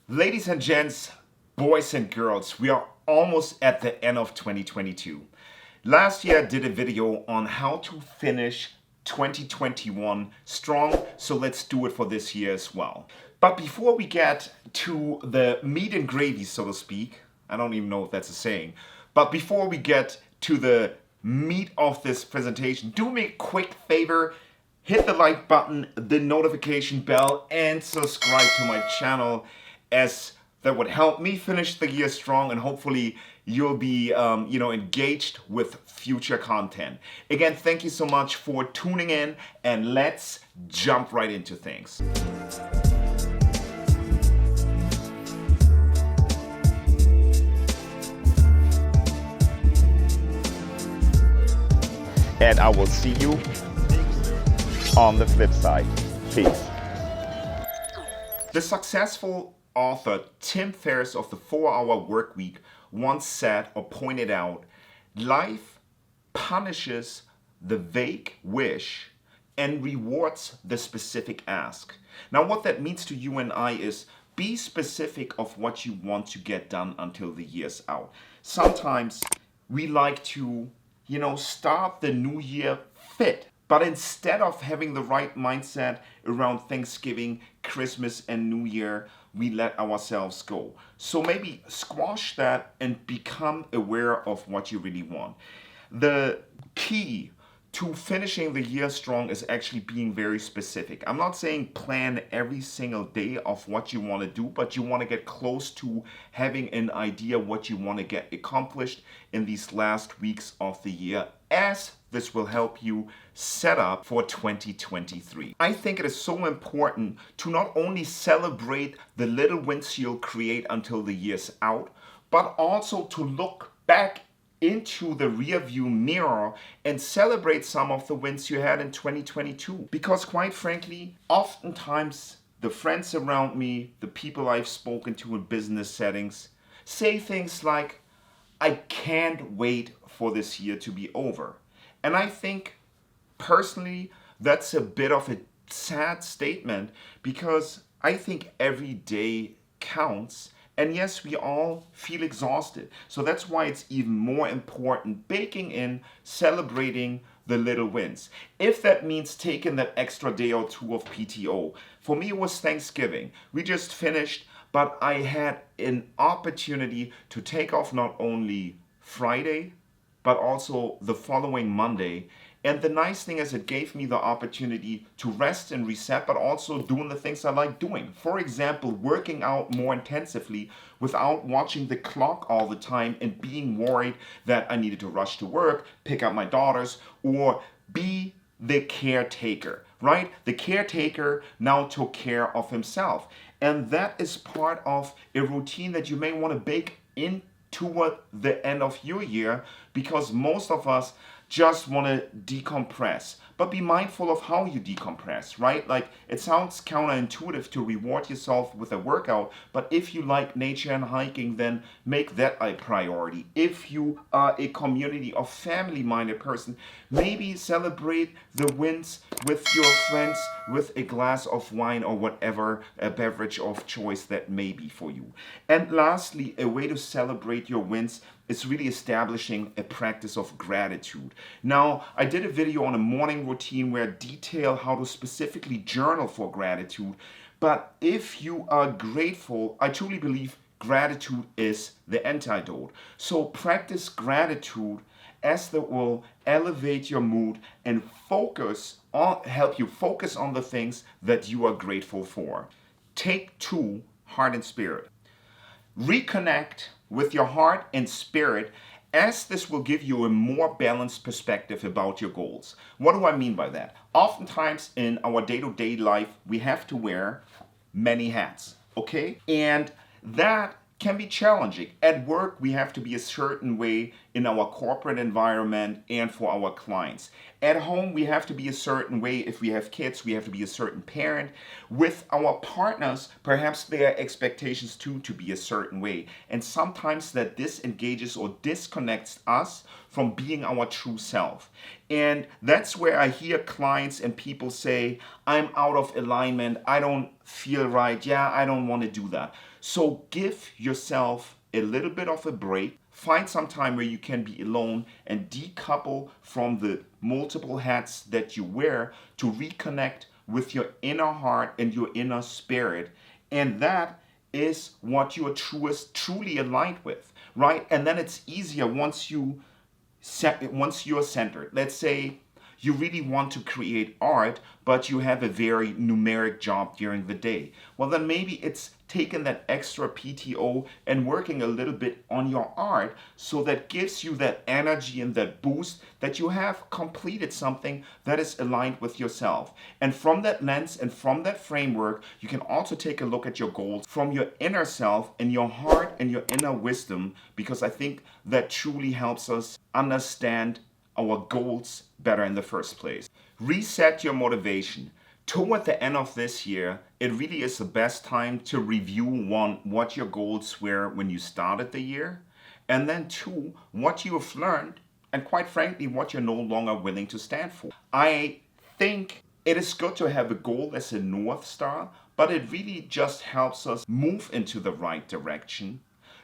Ladies and gents, boys and girls, we are almost at the end of 2022. Last year I did a video on how to finish 2021 strong, so let's do it for this year as well. But before we get to the meat and gravy, so to speak, I don't even know if that's a saying, but before we get to the meat of this presentation, do me a quick favor, hit the like button, the notification bell, and subscribe to my channel, as that would help me finish the year strong, and hopefully you'll be engaged with future content. Again, thank you so much for tuning in, and let's jump right into things. And I will see you on the flip side. Peace. The successful author Tim Ferriss of the 4-Hour Workweek once said or pointed out, life punishes the vague wish and rewards the specific ask. Now what that means to you and I is be specific of what you want to get done until the year's out. Sometimes we like to, start the new year fit. But instead of having the right mindset around Thanksgiving, Christmas, and New Year, we let ourselves go. So maybe squash that and become aware of what you really want. The key to finishing the year strong is actually being very specific. I'm not saying plan every single day of what you want to do, but you want to get close to having an idea what you want to get accomplished in these last weeks of the year, as this will help you set up for 2023. I think it is so important to not only celebrate the little wins you'll create until the year's out, but also to look back into the rearview mirror and celebrate some of the wins you had in 2022. Because quite frankly, oftentimes the friends around me, the people I've spoken to in business settings, say things like, I can't wait for this year to be over. And I think personally, that's a bit of a sad statement, because I think every day counts. And yes, we all feel exhausted. So that's why it's even more important baking in celebrating the little wins. If that means taking that extra day or two of PTO. For me, it was Thanksgiving. We just finished, but I had an opportunity to take off not only Friday, but also the following Monday. And the nice thing is it gave me the opportunity to rest and reset, but also doing the things I like doing. For example, working out more intensively without watching the clock all the time and being worried that I needed to rush to work, pick up my daughters, or be the caretaker, right? The caretaker now took care of himself. And that is part of a routine that you may want to bake in toward the end of your year, because most of us just want to decompress. But be mindful of how you decompress, right? Like, it sounds counterintuitive to reward yourself with a workout, but if you like nature and hiking, then make that a priority. If you are a community of family-minded person, maybe celebrate the wins with your friends with a glass of wine or whatever a beverage of choice that may be for you. And lastly, a way to celebrate your wins is really establishing a practice of gratitude. Now, I did a video on a morning routine where I detail how to specifically journal for gratitude. But if you are grateful, I truly believe gratitude is the antidote. So practice gratitude, as that will elevate your mood and help you focus on the things that you are grateful for. Take 2, heart and spirit. Reconnect with your heart and spirit, as this will give you a more balanced perspective about your goals. What do I mean by that? Oftentimes in our day-to-day life, we have to wear many hats, okay? And that can be challenging. At work, we have to be a certain way in our corporate environment and for our clients. At home, we have to be a certain way. If we have kids, we have to be a certain parent. With our partners, perhaps there are expectations too to be a certain way. And sometimes that disengages or disconnects us from being our true self. And that's where I hear clients and people say, I'm out of alignment, I don't feel right, I don't want to do that. So give yourself a little bit of a break. Find some time where you can be alone and decouple from the multiple hats that you wear to reconnect with your inner heart and your inner spirit. And that is what you are truly aligned with, right? And then it's easier once you're centered. Let's say you really want to create art, but you have a very numeric job during the day. Well, then maybe it's taking that extra PTO and working a little bit on your art, so that gives you that energy and that boost that you have completed something that is aligned with yourself. And from that lens and from that framework, you can also take a look at your goals from your inner self and your heart and your inner wisdom, because I think that truly helps us understand our goals better in the first place. Reset your motivation. Toward the end of this year, it really is the best time to review, one, what your goals were when you started the year, and then two, what you have learned, and quite frankly, what you're no longer willing to stand for. I think it is good to have a goal as a North Star, but it really just helps us move into the right direction.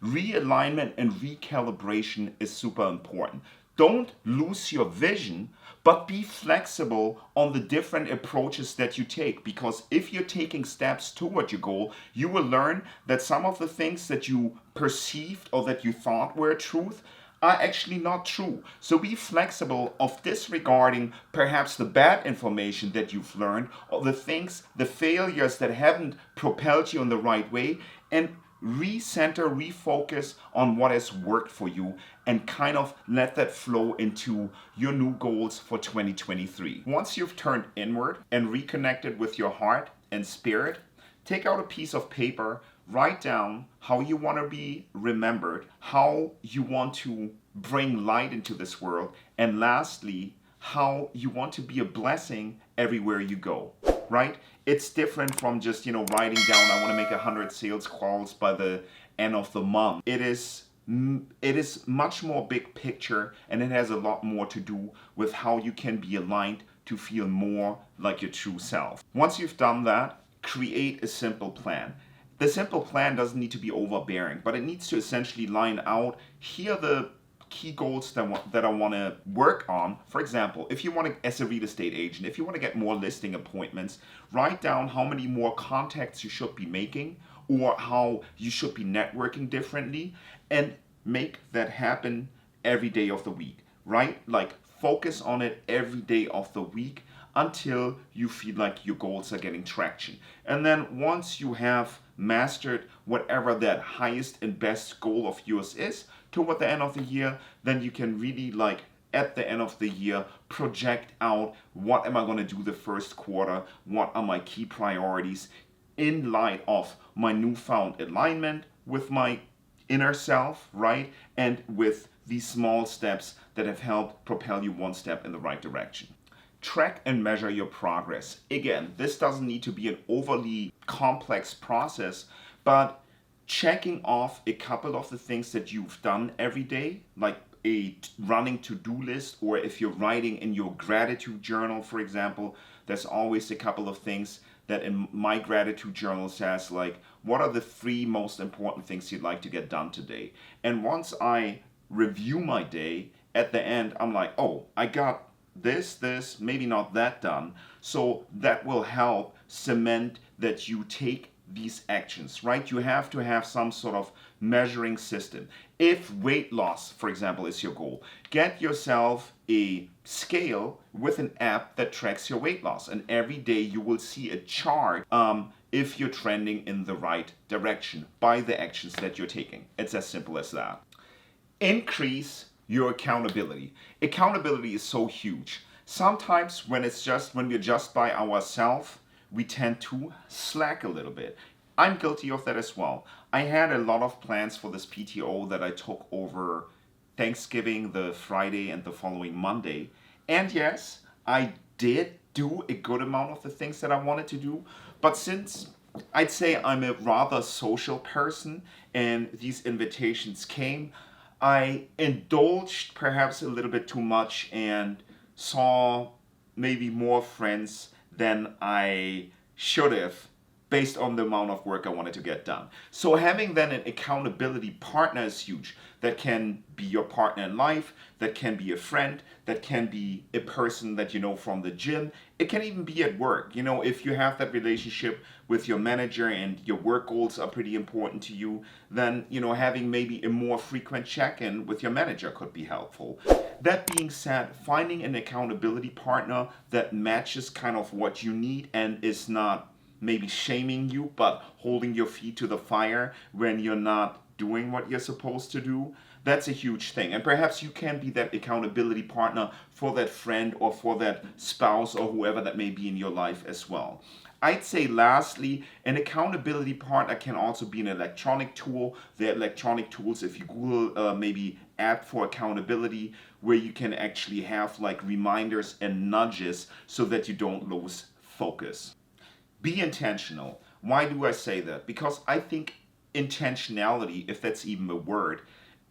Realignment and recalibration is super important. Don't lose your vision, but be flexible on the different approaches that you take. Because if you're taking steps toward your goal, you will learn that some of the things that you perceived or that you thought were truth are actually not true. So be flexible of disregarding perhaps the bad information that you've learned, or the things, the failures that haven't propelled you in the right way, and recenter, refocus on what has worked for you, and kind of let that flow into your new goals for 2023. Once you've turned inward and reconnected with your heart and spirit, take out a piece of paper, write down how you want to be remembered, how you want to bring light into this world, and lastly, how you want to be a blessing everywhere you go, right? It's different from just, writing down, I want to make 100 sales calls by the end of the month. It is much more big picture, and it has a lot more to do with how you can be aligned to feel more like your true self. Once you've done that, create a simple plan. The simple plan doesn't need to be overbearing, but it needs to essentially line out, here are the key goals that I want to work on. For example, if you want to, as a real estate agent, if you want to get more listing appointments, write down how many more contacts you should be making, or how you should be networking differently, and make that happen every day of the week, right? Like, focus on it every day of the week until you feel like your goals are getting traction. And then once you have mastered whatever that highest and best goal of yours is toward the end of the year, then you can really, like, at the end of the year, project out, what am I going to do the first quarter? What are my key priorities in light of my newfound alignment with my inner self, right? And with these small steps that have helped propel you one step in the right direction. Track and measure your progress. Again, this doesn't need to be an overly complex process, but checking off a couple of the things that you've done every day, like a running to-do list, or if you're writing in your gratitude journal, for example, there's always a couple of things that in my gratitude journal says, like, what are the 3 most important things you'd like to get done today? And once I review my day, at the end, I'm like, oh, I got this, maybe not that done. So that will help cement that you take these actions, right? You have to have some sort of measuring system. If weight loss, for example, is your goal, get yourself a scale with an app that tracks your weight loss. And every day you will see a chart if you're trending in the right direction by the actions that you're taking. It's as simple as that. Increase your accountability. Accountability is so huge. Sometimes when we're just by ourselves, we tend to slack a little bit. I'm guilty of that as well. I had a lot of plans for this PTO that I took over Thanksgiving, the Friday, and the following Monday. And yes, I did do a good amount of the things that I wanted to do. But since I'd say I'm a rather social person and these invitations came, I indulged perhaps a little bit too much and saw maybe more friends than I should have based on the amount of work I wanted to get done. So having then an accountability partner is huge. That can be your partner in life, that can be a friend, that can be a person that you know from the gym. It can even be at work. You know, if you have that relationship with your manager and your work goals are pretty important to you, then, you know, having maybe a more frequent check-in with your manager could be helpful. That being said, finding an accountability partner that matches kind of what you need and is not maybe shaming you, but holding your feet to the fire when you're not doing what you're supposed to do, that's a huge thing. And perhaps you can be that accountability partner for that friend or for that spouse or whoever that may be in your life as well. I'd say lastly, an accountability partner can also be an electronic tool. There are electronic tools, if you Google maybe app for accountability, where you can actually have like reminders and nudges so that you don't lose focus. Be intentional. Why do I say that? Because I think intentionality, if that's even a word,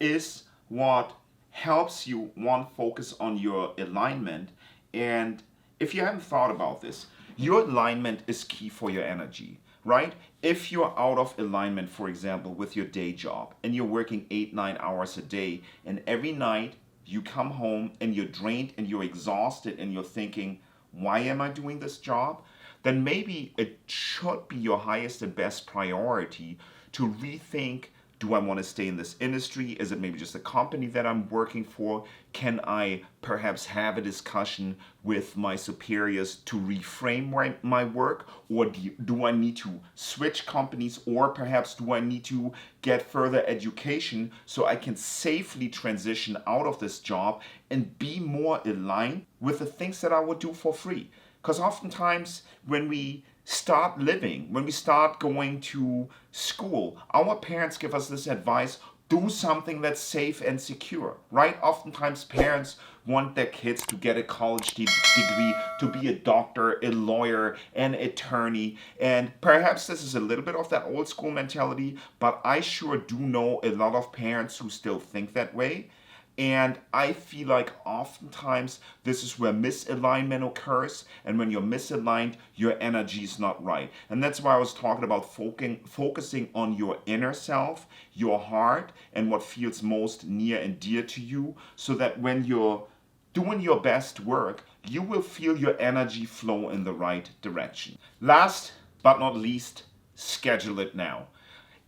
is what helps you, one, focus on your alignment. And if you haven't thought about this, your alignment is key for your energy, right? If you're out of alignment, for example, with your day job and you're working 8-9 hours a day, and every night you come home and you're drained and you're exhausted and you're thinking, why am I doing this job? Then maybe it should be your highest and best priority to rethink, do I want to stay in this industry? Is it maybe just a company that I'm working for? Can I perhaps have a discussion with my superiors to reframe my work? Or do I need to switch companies? Or perhaps do I need to get further education so I can safely transition out of this job and be more aligned with the things that I would do for free? Because oftentimes when we start living, when we start going to school, our parents give us this advice, do something that's safe and secure, right? Oftentimes parents want their kids to get a college degree, to be a doctor, a lawyer, an attorney. And perhaps this is a little bit of that old school mentality, but I sure do know a lot of parents who still think that way. And I feel like oftentimes this is where misalignment occurs. And when you're misaligned, your energy is not right. And that's why I was talking about focusing on your inner self, your heart, and what feels most near and dear to you, so that when you're doing your best work, you will feel your energy flow in the right direction. Last but not least, schedule it now.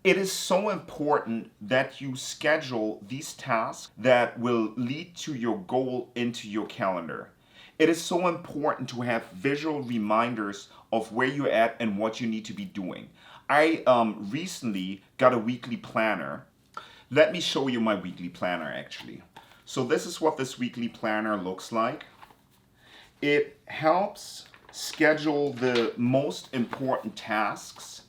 It is so important that you schedule these tasks that will lead to your goal into your calendar. It is so important to have visual reminders of where you're at and what you need to be doing. I recently got a weekly planner. Let me show you my weekly planner actually. So this is what this weekly planner looks like. It helps schedule the most important tasks.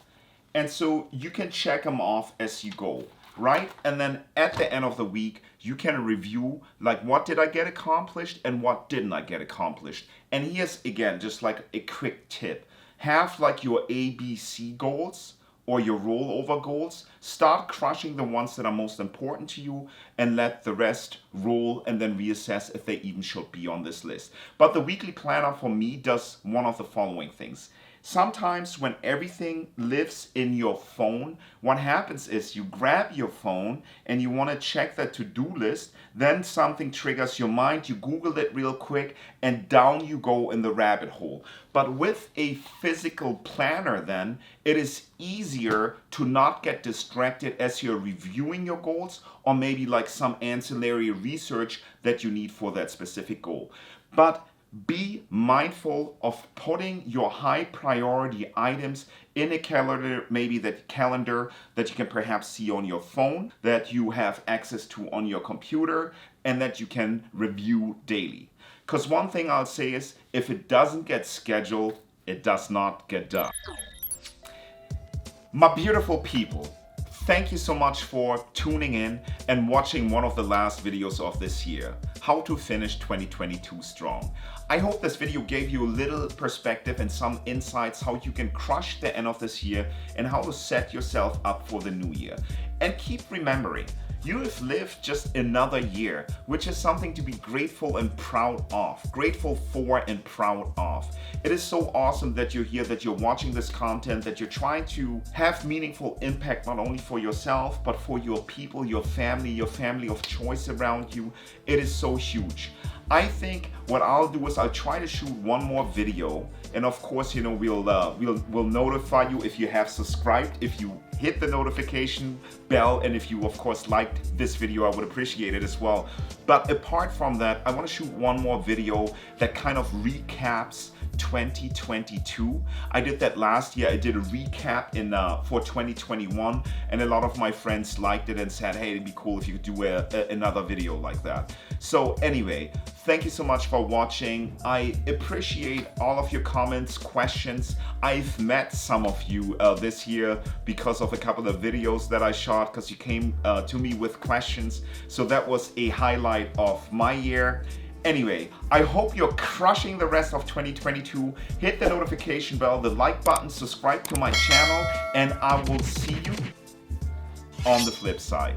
And so you can check them off as you go, right? And then at the end of the week, you can review like what did I get accomplished and what didn't I get accomplished. And here's again, just like a quick tip. Have like your ABC goals or your rollover goals. Start crushing the ones that are most important to you and let the rest roll and then reassess if they even should be on this list. But the weekly planner for me does one of the following things. Sometimes when everything lives in your phone, what happens is you grab your phone and you want to check that to-do list, then something triggers your mind, you Google it real quick, and down you go in the rabbit hole. But with a physical planner then, it is easier to not get distracted as you're reviewing your goals or maybe like some ancillary research that you need for that specific goal. But be mindful of putting your high priority items in a calendar, maybe that calendar that you can perhaps see on your phone, that you have access to on your computer, and that you can review daily. Because one thing I'll say is, if it doesn't get scheduled, it does not get done. My beautiful people, thank you so much for tuning in and watching one of the last videos of this year, how to finish 2022 strong. I hope this video gave you a little perspective and some insights how you can crush the end of this year and how to set yourself up for the new year. And keep remembering, you have lived just another year, which is something to be grateful and proud of. Grateful for and proud of. It is so awesome that you're here, that you're watching this content, that you're trying to have meaningful impact not only for yourself, but for your people, your family of choice around you. It is so huge. I think what I'll do is I'll try to shoot one more video, and of course, you know, we'll notify you if you have subscribed, if you hit the notification bell, and if you of course liked this video, I would appreciate it as well. But apart from that, I want to shoot one more video that kind of recaps 2022. I did that last year. I did a recap for 2021, and a lot of my friends liked it and said, hey, it'd be cool if you could do another video like that. So anyway, thank you so much for watching. I appreciate all of your comments, questions. I've met some of you this year because of a couple of videos that I shot, because you came to me with questions. So that was a highlight of my year. Anyway, I hope you're crushing the rest of 2022. Hit the notification bell, the like button, subscribe to my channel, and I will see you on the flip side.